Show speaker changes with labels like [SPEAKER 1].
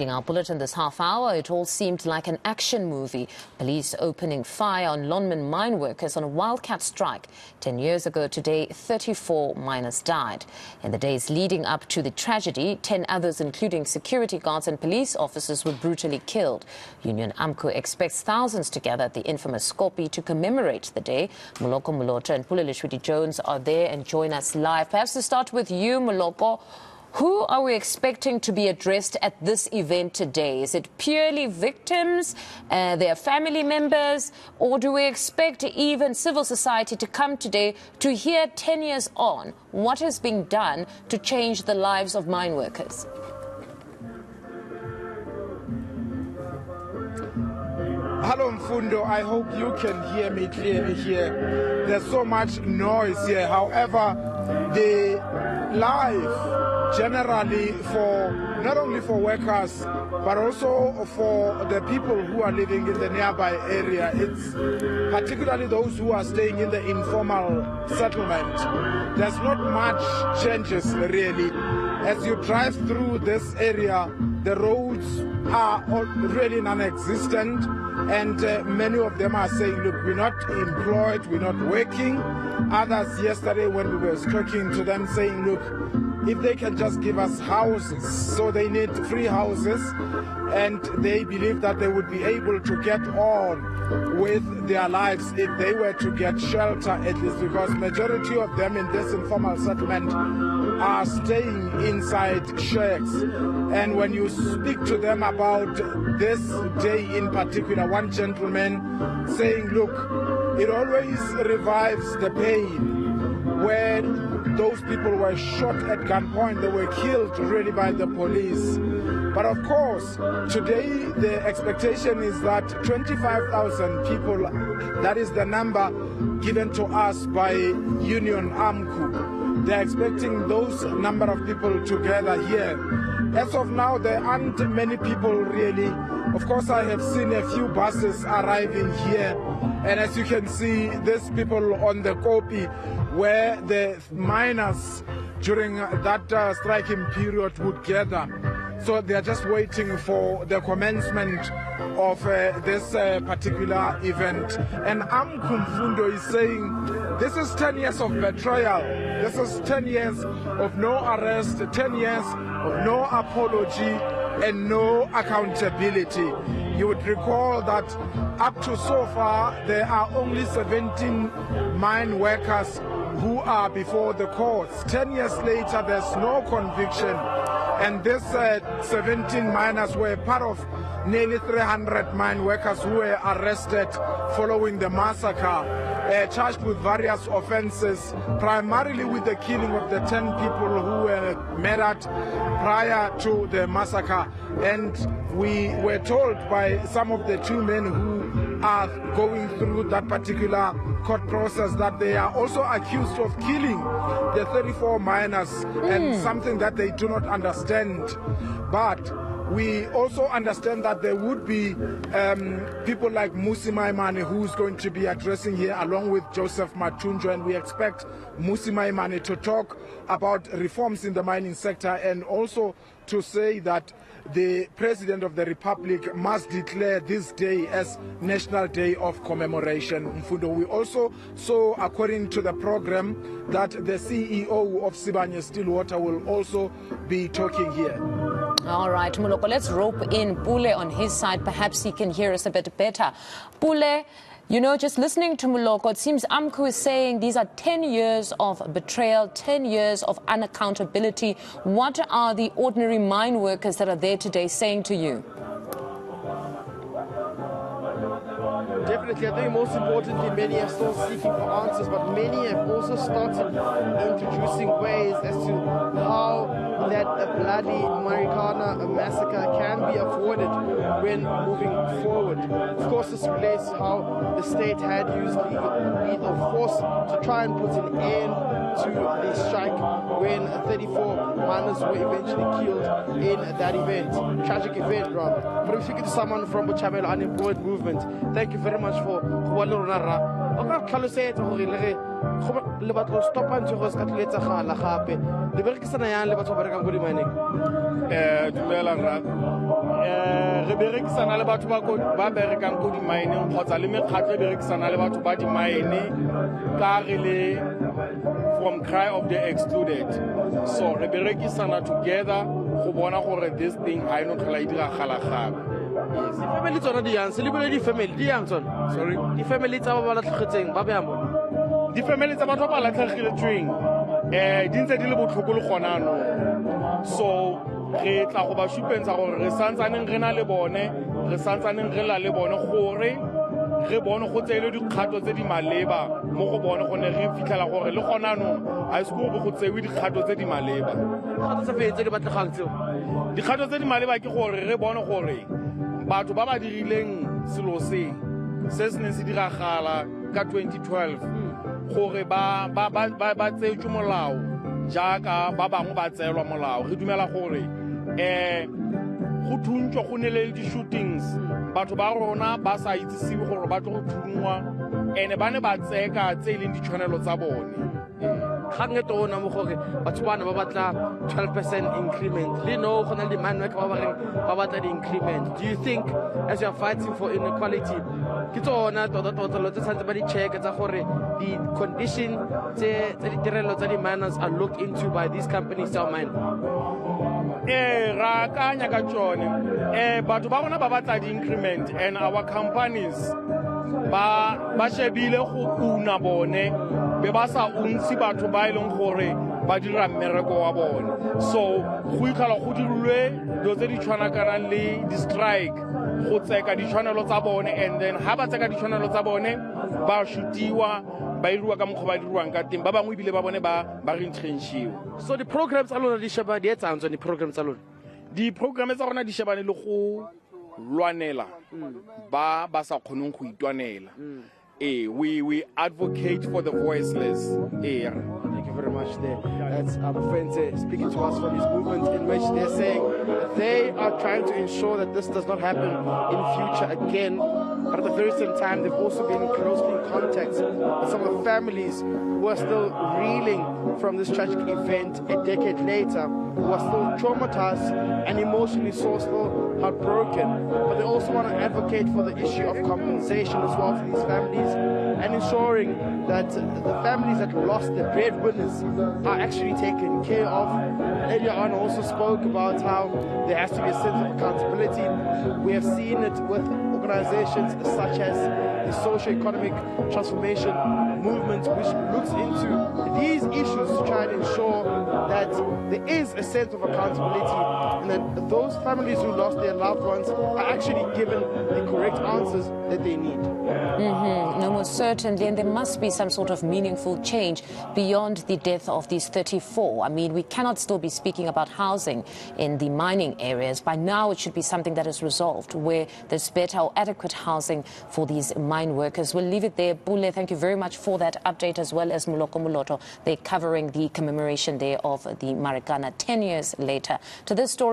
[SPEAKER 1] In our bulletin this half hour, it all seemed like an action movie. Police opening fire on Lonmin mine workers on a wildcat strike. 10 years ago today, 34 miners died. In the days leading up to the tragedy, 10 others, including security guards and police officers, were brutally killed. Union Amcu expects thousands to gather at the infamous Koppie to commemorate the day. Moloko, Moloto and Pule Letshwiti-Jones are there and join us live. Perhaps to start with you, Moloko. Who are we expecting to be addressed at this event today? Is it purely victims, their family members, or do we expect even civil society to come today to hear 10 years on what is being done to change the lives of mine workers?
[SPEAKER 2] Hello, Mfundo. I hope you can hear me clearly here. There's so much noise here. However, the life generally for not only for workers but also for the people who are living in the nearby area, it's particularly those who are staying in the informal settlement. There's not much changes really. As you drive through this area, the roads are really non-existent, and many of them are saying, look, we're not employed, we're not working. Others yesterday when we were talking to them saying, look, if they can just give us houses, so they need free houses, and they believe that they would be able to get on with their lives if they were to get shelter at least, because majority of them in this informal settlement are staying inside shacks. And when you speak to them about this day in particular, one gentleman saying, look, it always revives the pain when those people were shot at gunpoint. They were killed really by the police. But of course, today the expectation is that 25,000 people, that is the number given to us by Union Amcu. They're expecting those number of people to gather here. As of now, there aren't many people really. Of course, I have seen a few buses arriving here. And as you can see, these people on the Koppie, where the miners during that striking period would gather. So they are just waiting for the commencement of this particular event. And Amcu Mfundo is saying this is 10 years of betrayal. This is 10 years of no arrest, 10 years of no apology and no accountability. You would recall that up to so far there are only 17 mine workers who are before the courts. 10 years later there's no conviction, and these 17 miners were part of nearly 300 mine workers who were arrested following the massacre, charged with various offenses, primarily with the killing of the 10 people who were murdered prior to the massacre. And we were told by some of the two men who are going through that particular court process that they are also accused of killing the 34 miners, and something that they do not understand. But we also understand that there would be people like Musi Maimane who's going to be addressing here along with Joseph Matunjo, and we expect Musi Maimane to talk about reforms in the mining sector and also to say that the President of the Republic must declare this day as National Day of Commemoration. Mfundo, we also saw, according to the program, that the CEO of Sibanye Stillwater will also be talking here.
[SPEAKER 1] All right, Moloko, let's rope in Pule on his side. Perhaps he can hear us a bit better. Pule, you know, just listening to Moloko, it seems Amcu is saying these are 10 years of betrayal, 10 years of unaccountability. What are the ordinary mine workers that are there today saying to you?
[SPEAKER 3] Definitely, I think most importantly, many are still seeking for answers, but many have also started introducing ways as to how that bloody Marikana Massacre can be avoided when moving forward. Of course, this relates to how the state had used lethal force to try and put an end to the strike when 34 miners were eventually killed in that event. Tragic event, rather. But I'm speaking to someone from the Chabelo Unemployed Movement. Thank you very much for what you're le batlo stopa ntse go ska tletsa gala gape le berekisana yang le batho ba rekang go di mining
[SPEAKER 2] dumela rra re berekisana le batho ba berekang ko di mine kgotsa le mekgatlo e berekisana le batho ba di mine ka re le from cry of the excluded. So re berekisana together go bona gore this thing ha eno tlhola e diragala gape.
[SPEAKER 3] Yes, di family tsona di yang, se le bole di family di yang tsona. Sorry, di family tsa ba latlhegetseng ba bea mo.
[SPEAKER 2] Di family tsa batho ba latlhegetseng di ntse di le botlhoko le gona no. So re tla go ba supentsha gore re santsaneng re na le bone, re santsaneng re la le bone gore re bone go tseile dikgato tse di maleba mo go bone go ne re fitlhela gore le gona no a se go go tsewe dikgato tse di maleba.
[SPEAKER 3] Dikgato tse fetse di batlegang tseo.
[SPEAKER 2] Dikgato tse di maleba ke gore re bone gore batho ba ba dirileng selo se se ne se diragala ka 2012 gore ba tsetswe molao jaaka ba bangwe ba tseelwa molao. Re dumela gore go thuntšwa go ne le di-shootings batho ba rona ba sa itsisiwe gore ba tlo go thungwa ene ba ne ba tseka tse e leng ditshwanelo tsa bone.
[SPEAKER 3] Kgang e tona mo gore batho bana ba batla 12% increment. Le no go na le man work ba batla di-increment. Do you think as you are fighting for inequality ke tsona tota lo tse tshwanetse ba di check tsa gore the condition tse ditirelo tsa di-miners are looked into by these companies tsa mine?
[SPEAKER 2] Ra kanya ka tsone batho ba rona ba batla di-increment and our companies ba shebile go una bone be ba sa untsi batho ba e leng gore ba dira mmereko wa bone. So go itlhala go dirilwe dilo tse di tshwanakanang le di-strike go tseka ditshwanelo tsa bone and then ha ba tseka ditshwanelo tsa bone ba shutiwa ba iriwa ka mokgwa ba diriwang ka teng ba bangwe ebile ba bone ba retrenchiwa.
[SPEAKER 3] So the programs tsa lona di sheba di etsang tsone di-program tsa lona?
[SPEAKER 2] Di-program tsa rona di shebane le go lwanela ba sa kgoneng go itwanela. We advocate for the voiceless.
[SPEAKER 3] Thank you very much there. That's our friends speaking to us from this movement in which they're saying that they are trying to ensure that this does not happen in future again. But at the very same time, they've also been closely in contact with some of the families who are still reeling from this tragic event a decade later, who are still traumatized and emotionally so still heartbroken. But they also want to advocate for the issue of compensation as well for these families and ensuring that the families that lost their breadwinners are actually taken care of. Earlier on also spoke about how there has to be a sense of accountability. We have seen it with organizations such as the socio-economic transformation movement, which looks into these issues to try and ensure that there is a sense of accountability and that those families who lost their loved ones are actually given the correct answers that they need.
[SPEAKER 1] No, most certainly, and there must be some sort of meaningful change beyond the death of these 34. I mean, we cannot still be speaking about housing in the mining areas. By now, it should be something that is resolved, where there's better or adequate housing for these mine workers. We'll leave it there. Pule, thank you very much for that update, as well as Moloko Moloto. They're covering the commemoration there of the Marikana 10 years later. To this story.